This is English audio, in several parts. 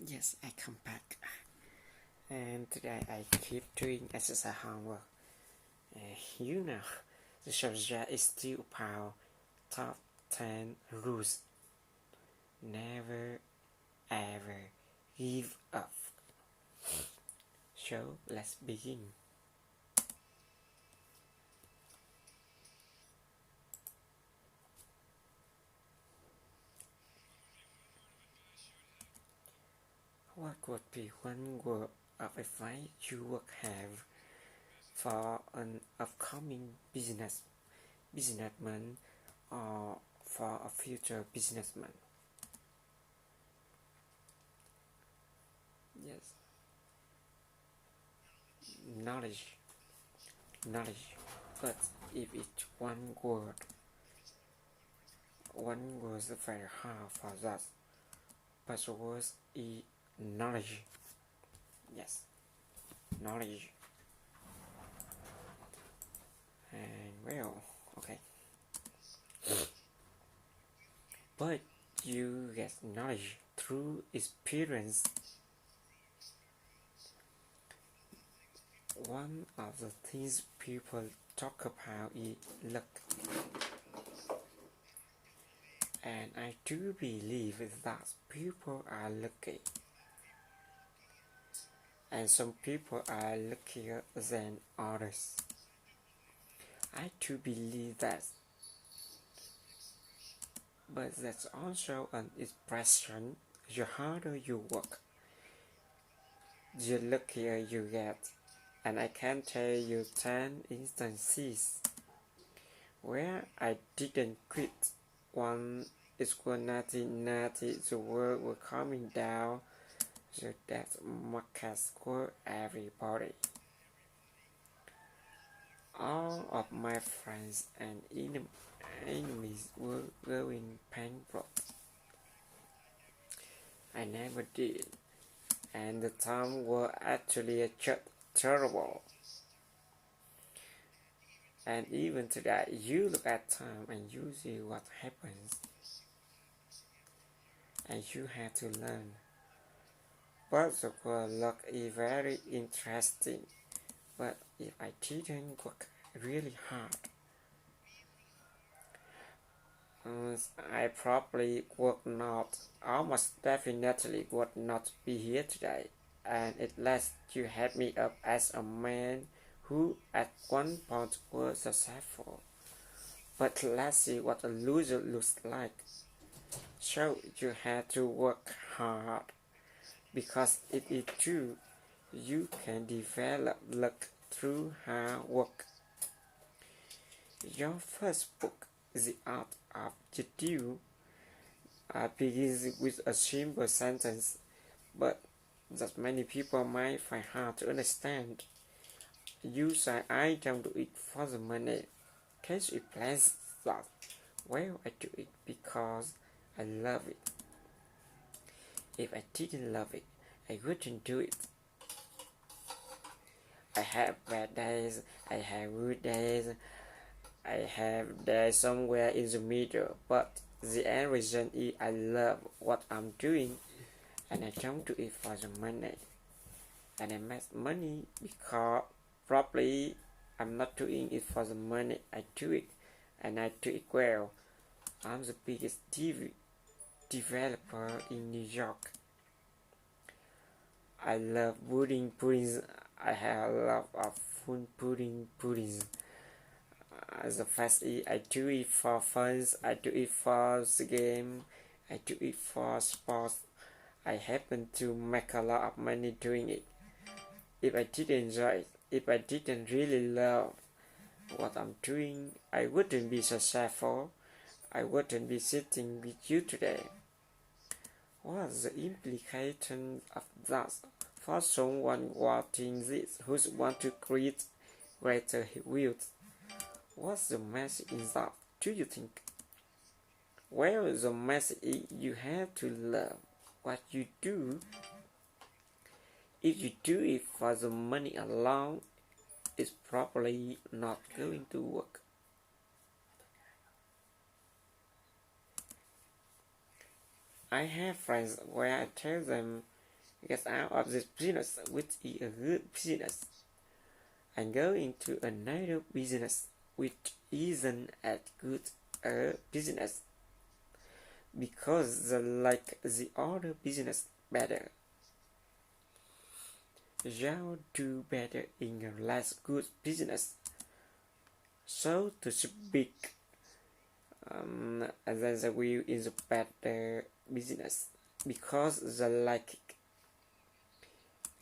Yes, I come back, and today I keep doing exercise homework. The subject is still about top 10 rules. Never ever give up. So let's begin. What would be one word of advice you would have for an upcoming businessman or for a future businessman? Yes, knowledge. But if it's one word is very hard for that. But the word is knowledge. Yes, knowledge. And well, okay. But you get knowledge through experience. One of the things people talk about is luck. And I do believe that people are lucky. And some people are luckier than others. I do believe that. But that's also an expression. The harder you work, the luckier you get. And I can tell you 10 instances where I didn't quit. One is when the world was coming down, so that market score everybody. All of my friends and enemies were going bankrupt. I never did, and the time was actually just terrible. And even today, you look at time and you see what happens, and you have to learn. But the word luck is very interesting. But if I didn't work really hard, I probably would not, almost definitely would not be here today. And at last you had me up as a man who at one point was successful. But let's see what a loser looks like. So you had to work hard, because if it true, you can develop luck through hard work. Your first book, The Art of the Deal, begins with a simple sentence, but that many people might find hard to understand. You say, I don't do it for the money. Can you explain that? Well, I do it because I love it. If I didn't love it, I wouldn't do it. I have bad days, I have good days, I have days somewhere in the middle, but the end result is I love what I'm doing, and I don't do it for the money. And I make money because probably I'm not doing it for the money. I do it, and I do it well. I'm the biggest developer in New York. I love puddings. I have a lot of fun puddings. The first is I do it for fun. I do it for the game. I do it for sports. I happen to make a lot of money doing it. If I didn't enjoy it, if I didn't really love what I'm doing, I wouldn't be successful. I wouldn't be sitting with you today. What's the implication of that for someone watching this who wants to create greater wealth? What's the message in that, do you think? Well, the message is you have to love what you do. If you do it for the money alone, it's probably not going to work. I have friends where I tell them get out of this business, which is a good business, and go into another business, which isn't as good a business, because they like the other business better. You'll do better in a less good business, so to speak, and then they will in the better business, because they like it.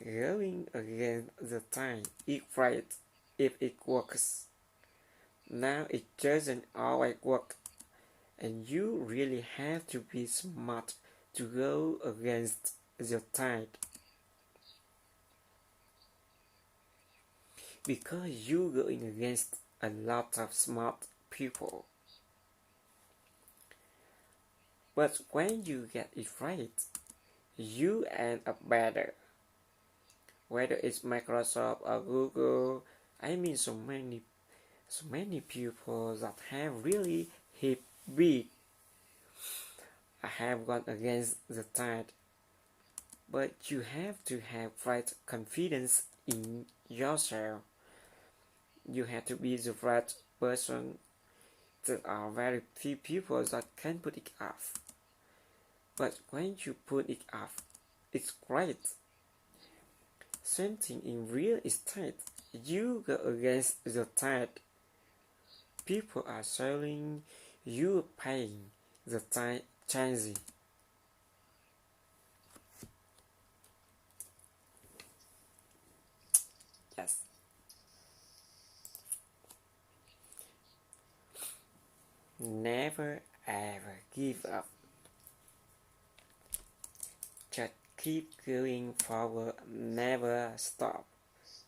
Going against the time is right if it works. Now it doesn't always work, and you really have to be smart to go against the tide, because you're going against a lot of smart people. But when you get it right, you end up better. Whether it's Microsoft or Google, I mean so many people that have really hit big. I have gone against the tide, but you have to have right confidence in yourself. You have to be the right person. There are very few people that can put it off, but when you put it off, it's great. Same thing in real estate. You go against the tide. People are selling, you are paying. The tide changes. Yes. Never ever give up. Just keep going forward, never stop.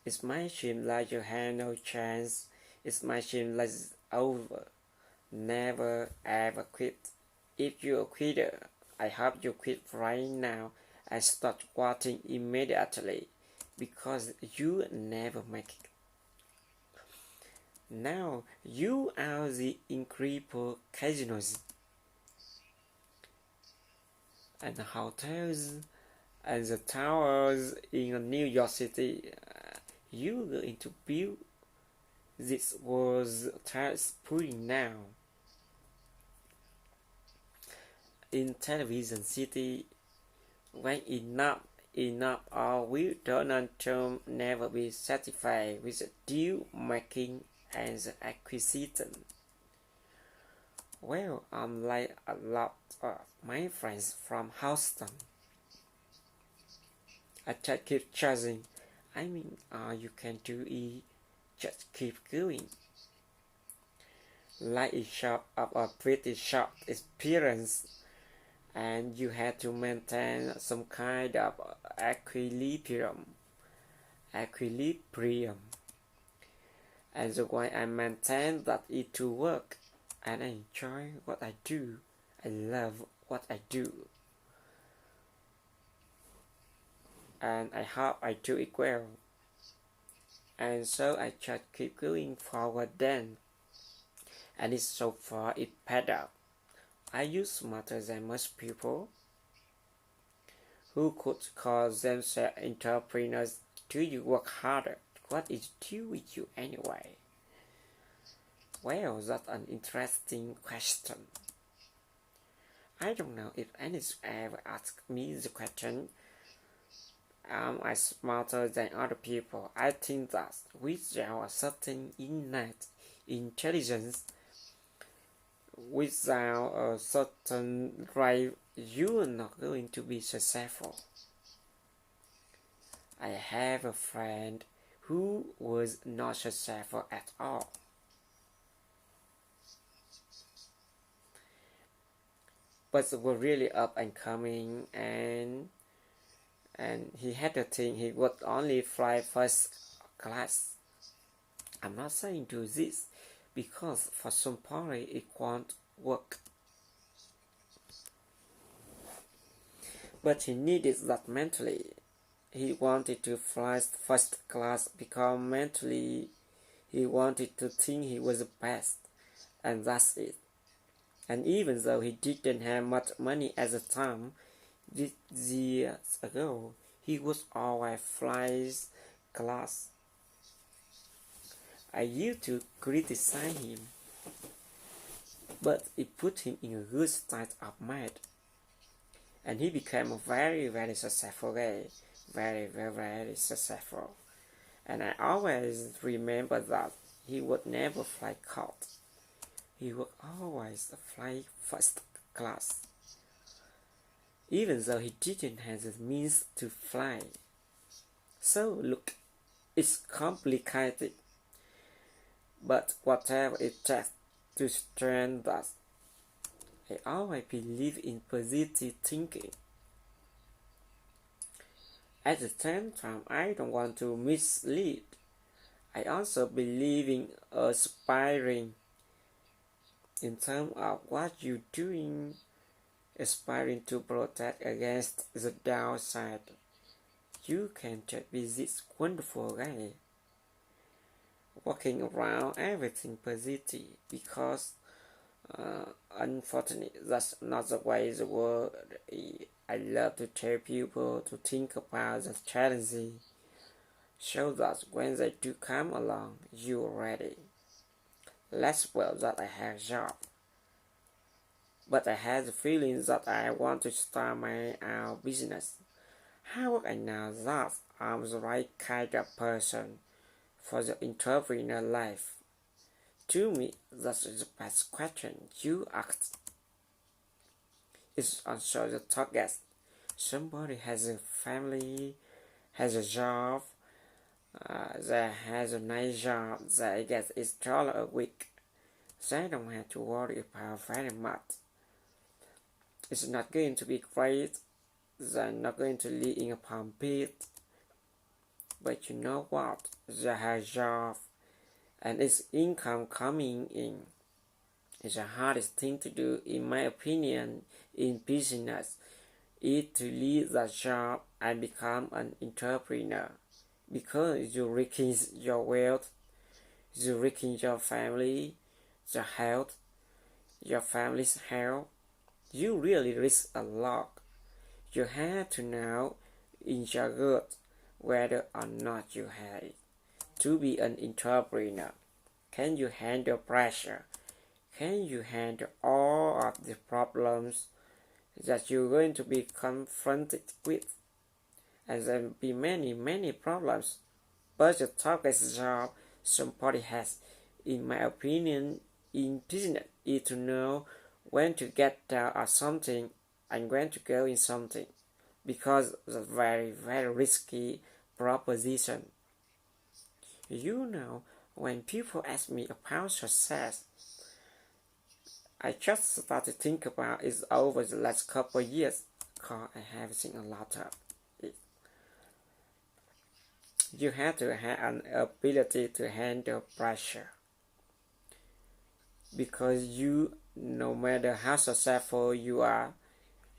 It might seem like you have no chance, it might seem like it's over. Never ever quit. If you're a quitter, I hope you quit right now and start squatting immediately, because you never make it. Now you are the incredible casinos and the hotels and the towers in New York City. You are going to build this was putting now. In television city, when enough or will Donald Trump never be satisfied with the deal making and the acquisition? Well, I'm like a lot of my friends from Houston. I just keep charging. I mean, you can do it. Just keep going. Like a short of a pretty short experience, and you have to maintain some kind of equilibrium. And the way I maintain that it to work, and I enjoy what I do. I love what I do, and I hope I do it well. And so I just keep going forward then, and it's so far it paid out. Are you smarter than most people who could call themselves entrepreneurs? Do you work harder? What is due with you anyway? Well, that's an interesting question. I don't know if anyone ever asked me the question. Am I smarter than other people? I think that without a certain innate intelligence, without a certain drive, you are not going to be successful. I have a friend who was not successful at all. But were really up and coming, and he had to think he would only fly first class. I'm not saying do this, because for some party it won't work. But he needed that mentally. He wanted to fly first class because mentally he wanted to think he was the best, and that's it. And even though he didn't have much money at the time, this years ago, He was always flies class. I used to criticize him, but it put him in a good state of mind. And he became a very successful guy. Very successful. And I always remember that he would never fly caught. He would always fly first class. Even though he didn't have the means to fly. So look, it's complicated. But whatever it takes to strengthen us, I always believe in positive thinking. At the same time, I don't want to mislead. I also believe in aspiring in terms of what you're doing, aspiring to protect against the downside. You can just be this wonderful guy, walking around everything positive, because unfortunately that's not the way the world is. I love to tell people to think about the challenges, so that when they do come along, you're ready. Let's well that I have a job, but I had the feeling that I want to start my own business. How I know that I'm the right kind of person for the entrepreneur life? To me, that's the best question you asked. It's also the target. Somebody has a family, has a job, they has a nice job, they get $8 a week. They don't have to worry about very much. It's not going to be great, they're not going to live in a palm pit. But you know what? They have a job, and it's income coming in. It's the hardest thing to do, in my opinion, in business, is to leave that job and become an entrepreneur, because you're risking your wealth, you're risking your family, your health, your family's health. You really risk a lot. You have to know in your gut whether or not you have it. To be an entrepreneur, can you handle pressure? Can you handle all of the problems that you're going to be confronted with? And there will be many problems. But the toughest job somebody has, in my opinion, in business, is to know when to get down at something and when to go in something, because it's a very risky proposition. You know, when people ask me about success, I just started to think about it over the last couple of years, because I have seen a lot of it. You have to have an ability to handle pressure, because you, no matter how successful you are,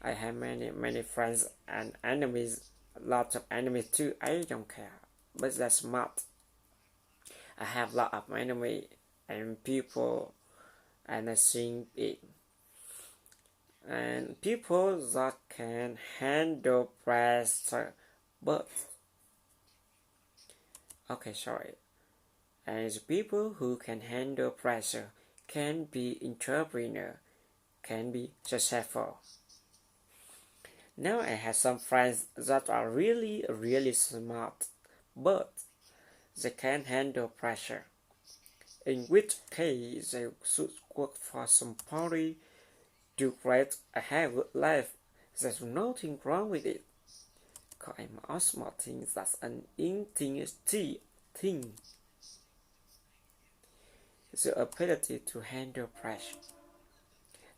I have many friends and enemies, lots of enemies too. I don't care, but they're smart. I have a lot of enemies and people, and I think it. And people that can handle pressure, but and the people who can handle pressure can be entrepreneur, can be successful. Now I have some friends that are really smart, but they can't handle pressure, in which case they should work for somebody to create a good life. There's nothing wrong with it, because I'm also think that's an interesting thing. The ability to handle pressure.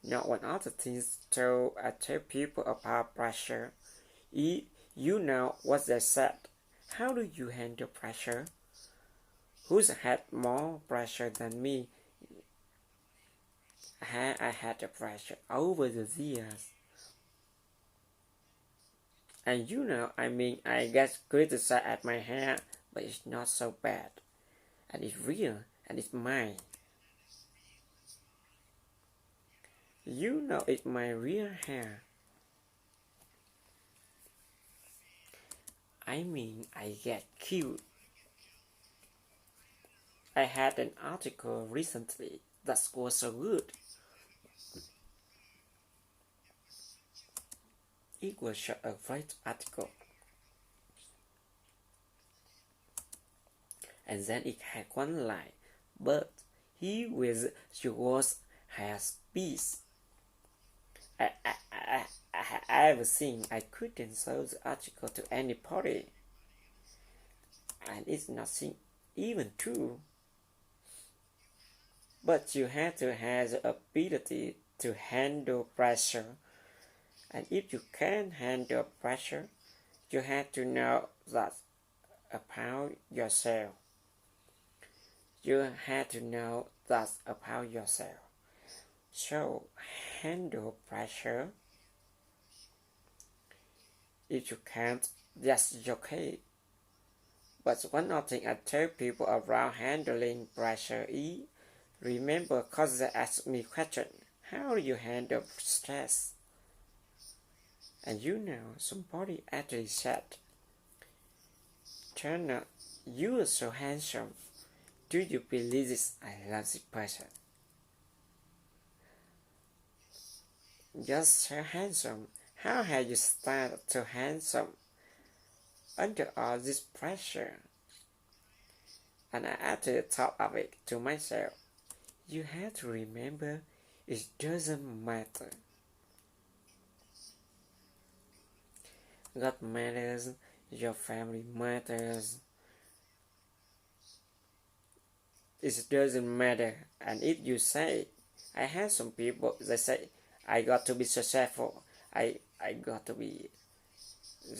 Now, one other thing I tell people about pressure is, you know what they said. How do you handle pressure? Who's had more pressure than me? I had the pressure over the years. And you know, I get criticized at my hair, but it's not so bad. And it's real, and it's mine. You know, it's my real hair. I mean, I get killed. I had an article recently that was so good. It was such a great article. And then it had one line, but he with yours has peace. I have seen I couldn't show the article to anybody, and it's nothing even true. But you have to have the ability to handle pressure, and if you can't handle pressure, you have to know that about yourself. You have to know that about yourself. So handle pressure. If you can't, that's okay. But one of the things I tell people around handling pressure is, remember, because they ask me question, how do you handle stress? And somebody actually said, Turner, you are so handsome. Do you believe this? I love this person. You're so handsome. How have you started so handsome under all this pressure? And I actually thought of it to myself. You have to remember, it doesn't matter. God matters, your family matters. It doesn't matter. And if you say, I have some people, they say, I got to be successful. I got to be.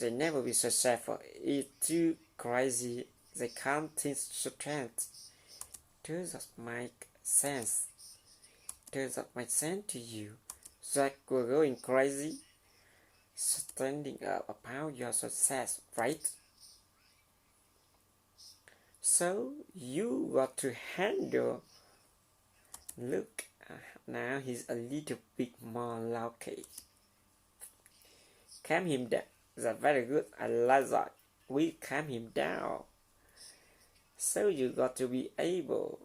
They never be successful. It's too crazy. They can't think straight. Does that make sense? Does that make sense to you? That we're going crazy? Standing up about your success, right? So you got to handle. Look, now he's a little bit more lucky. Calm him down. That's very good. I like that. We calm him down. So you got to be able.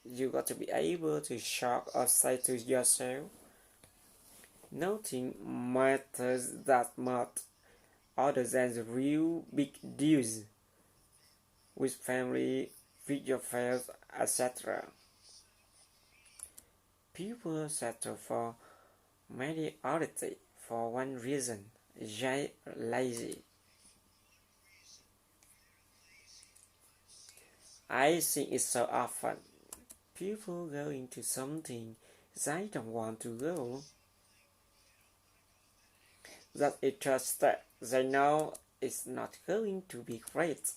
You got to be able to shock or say to yourself, nothing matters that much other than the real big deals with family, with your friends, etc. People settle for mediocrity for one reason: they're lazy. I think it's so often people go into something they don't want to go. That it just that they know it's not going to be great.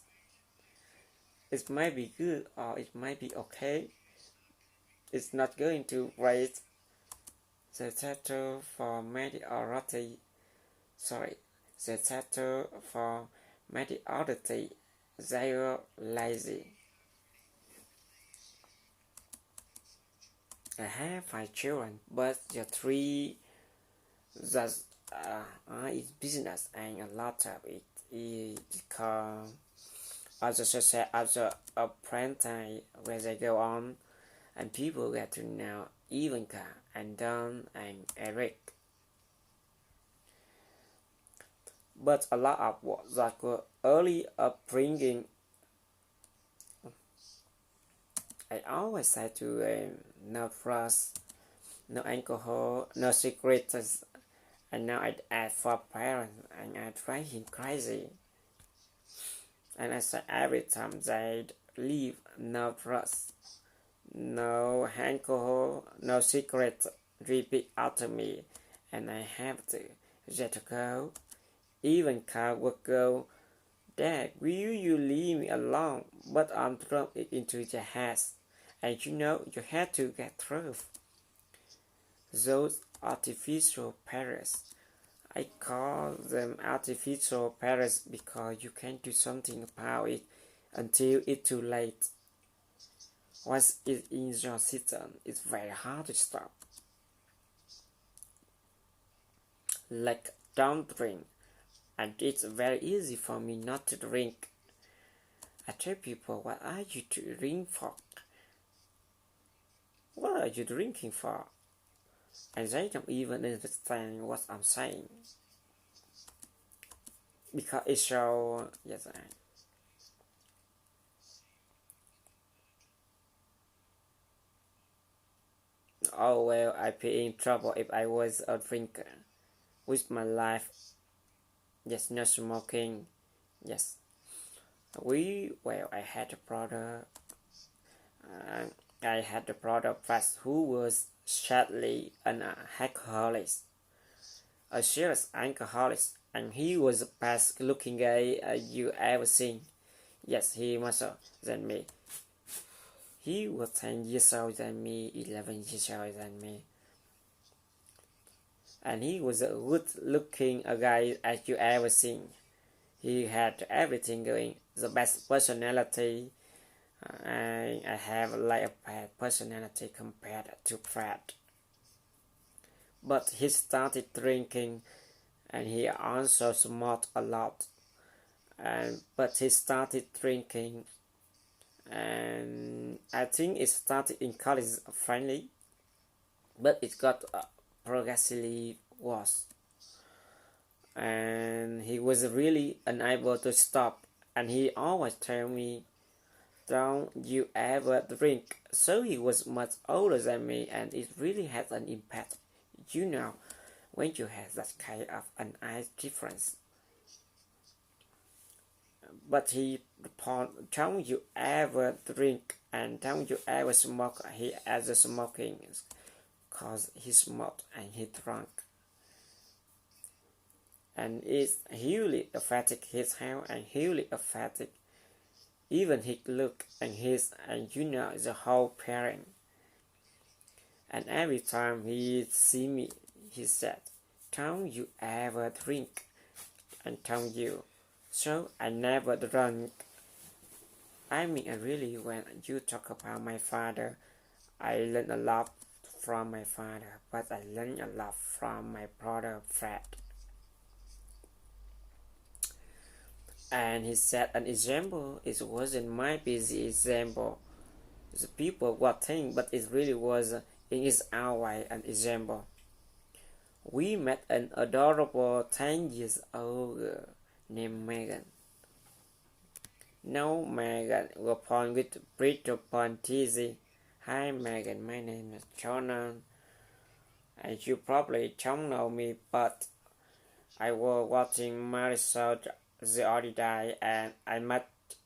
It might be good or it might be okay. It's not going to great. They settle for mediocrity. They settle for mediocrity. They're lazy. I have 5 children, but the 3 that are in business, and a lot of it is because of the success of the apprentice where they go on, and people get to know Ivanka and Don and Eric. But a lot of what that were early upbringing, I always say to no drugs, no alcohol, no cigarettes, and now I add for parents, and I drive him crazy. And I say every time they leave, no drugs, no alcohol, no cigarettes, repeat after me, and I have to let go. Even car would go, Dad, will you leave me alone? But I'm thrown it into the house. And you have to get through those artificial parents. I call them artificial parents because you can't do something about it until it's too late. Once it's in your system, it's very hard to stop. Like, don't drink. and it's very easy for me not to drink. I tell people, what are you drinking for? What are you drinking for? And they don't even understand what I'm saying. Because it's so, yes, oh well, I'd be in trouble if I was a drinker. With my life, yes, no smoking, yes. I had a brother, uh, I had a brother first who was sadly an alcoholic, a serious alcoholic, and he was the best looking guy you ever seen. Yes, he was older than me. He was 10 years older than me, 11 years older than me. And he was a good looking guy as you ever seen. He had everything going, the best personality. I have like a bad personality compared to Fred. But he started drinking and he also smoked a lot. But he started drinking and I think it started in college friendly, but it got progressively worse. And he was really unable to stop. And he always tell me, "Don't you ever drink." So he was much older than me, and it really had an impact. You know, when you have that kind of an age difference. But he don't you ever drink and don't you ever smoke. He has a smoking cause he smoked and he drank. And it hugely affected his health and hugely affected even his look and his and you know the whole parent. And every time he see me, he said, "Don't you ever drink?" And don't you? So I never drank. I mean, really, when you talk about my father, I learned a lot from my father, but I learned a lot from my brother Fred. And he said an example, it wasn't my busy example. The people would think, but it really was in its own way an example. We met an adorable 10 years old girl named Megan. Now Megan was born with Brittle Pontizi. Hi Megan, my name is Jonan. And you probably don't know me, but I was watching Marisol the other day, and I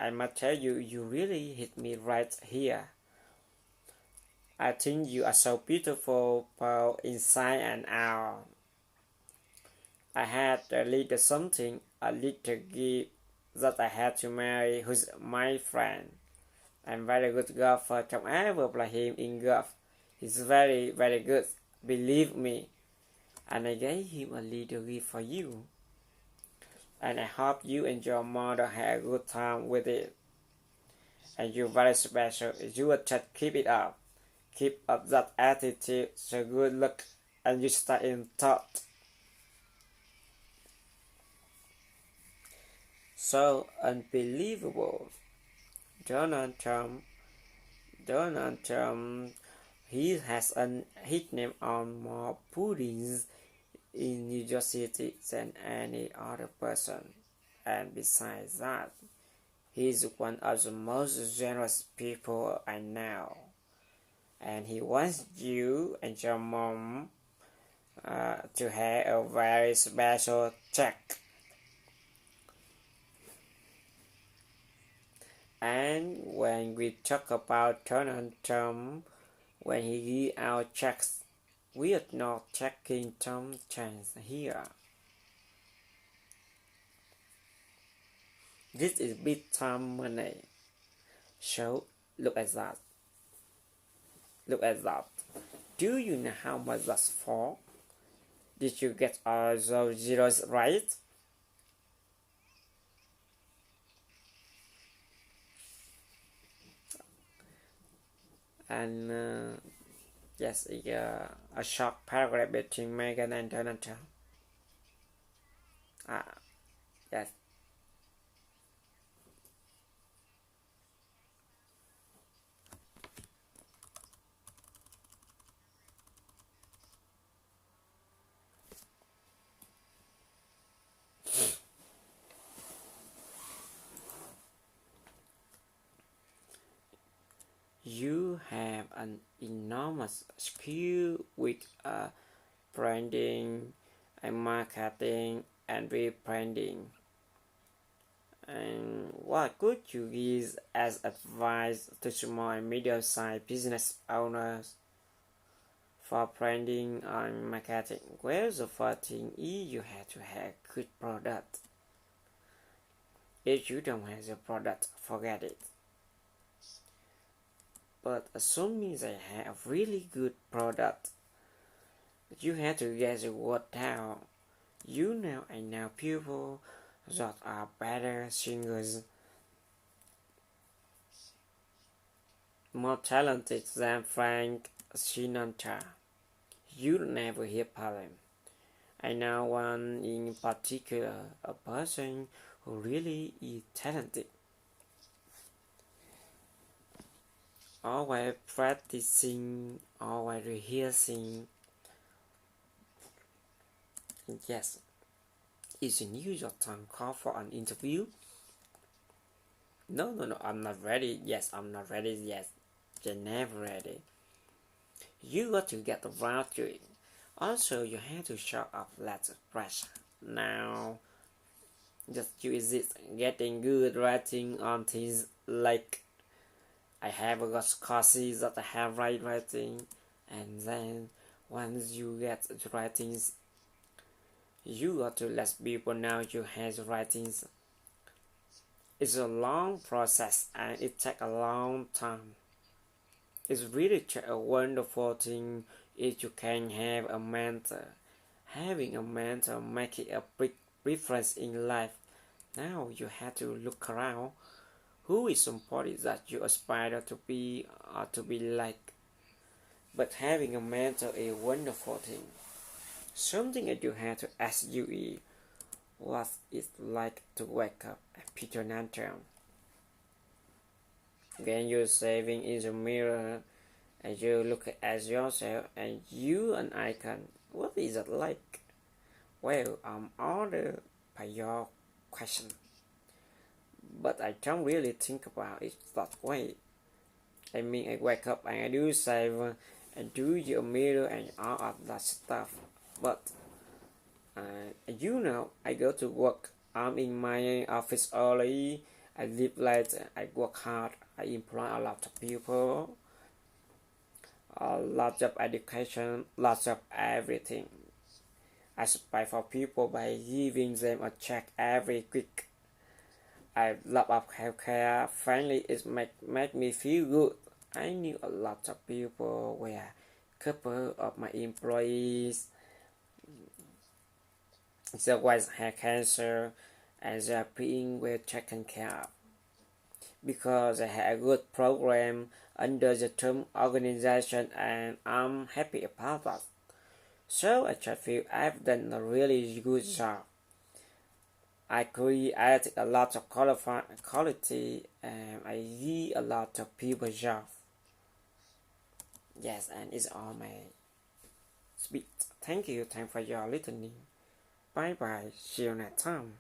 must tell you, you really hit me right here. I think you are so beautiful, both inside and out. I had a little something, a little gift that I had to marry, who's my friend. I'm very good golfer. Don't ever play him in golf. He's very, very good. Believe me. And I gave him a little gift for you. And I hope you and your mother had a good time with it. And you're very special. You will just keep it up. Keep up that attitude. So good luck. And you stay in thought. So unbelievable. Donald Trump. Donald Trump. He has a hit name on more puddings in New York City than any other person. And besides that, he is one of the most generous people I know. And he wants you and your mom to have a very special check. And when we talk about Donald Trump, when he give out checks, we are not checking Tom chance here. This is big time money. So look at that. Look at that. Do you know how much that's for? Did you get all those zeros right? And yes, a short paragraph between Megan and Donald Trump. Yes. You have an enormous skill with branding and marketing and rebranding. And what could you give as advice to small and medium-sized business owners for branding and marketing? Well, the first thing is you have to have good product. If you don't have the product, forget it. But assuming they have really good product, you have to get the word out. You know, I know people that are better singers, more talented than Frank Sinatra. You'll never hear them. I know one in particular, a person who really is talented, always practicing, always rehearsing. Yes, it's a New York Times call for an interview. No, no, no, I'm not ready. Yes, I'm not ready. Yes, you're never ready. You got to get around to it. Also, you have to show up less pressure. Now, just use it getting good writing on things like I have got courses that I have writing, and then once you get the writings, you got to let people know you have the writings. It's a long process and it takes a long time. It's really a wonderful thing if you can have a mentor. Having a mentor makes a big difference in life. Now you have to look around. Who is somebody that you aspire to be or to be like? But having a mentor is a wonderful thing. Something that you have to ask you is what it's like to wake up at Peter Nanton. When you're saving in the mirror and you look at yourself and you an icon, what is it like? Well, I'm honored by your question, but I don't really think about it that way. I mean, I wake up and I do save and do your mirror and all of that stuff, but I go to work. I'm in my office early. I live late. I work hard. I employ a lot of people, a lot of education, lots of everything. I spy for people by giving them a check every week. I love of healthcare. Finally, it make me feel good. I knew a lot of people were couple of my employees. They was had cancer and they are being well taken care of because they had a good program under the term organization and I'm happy about that. So I just feel I've done a really good job. I create a lot of quality and I give a lot of people job. Yes, and it's all my speech. Thank you for your listening. Bye bye. See you next time.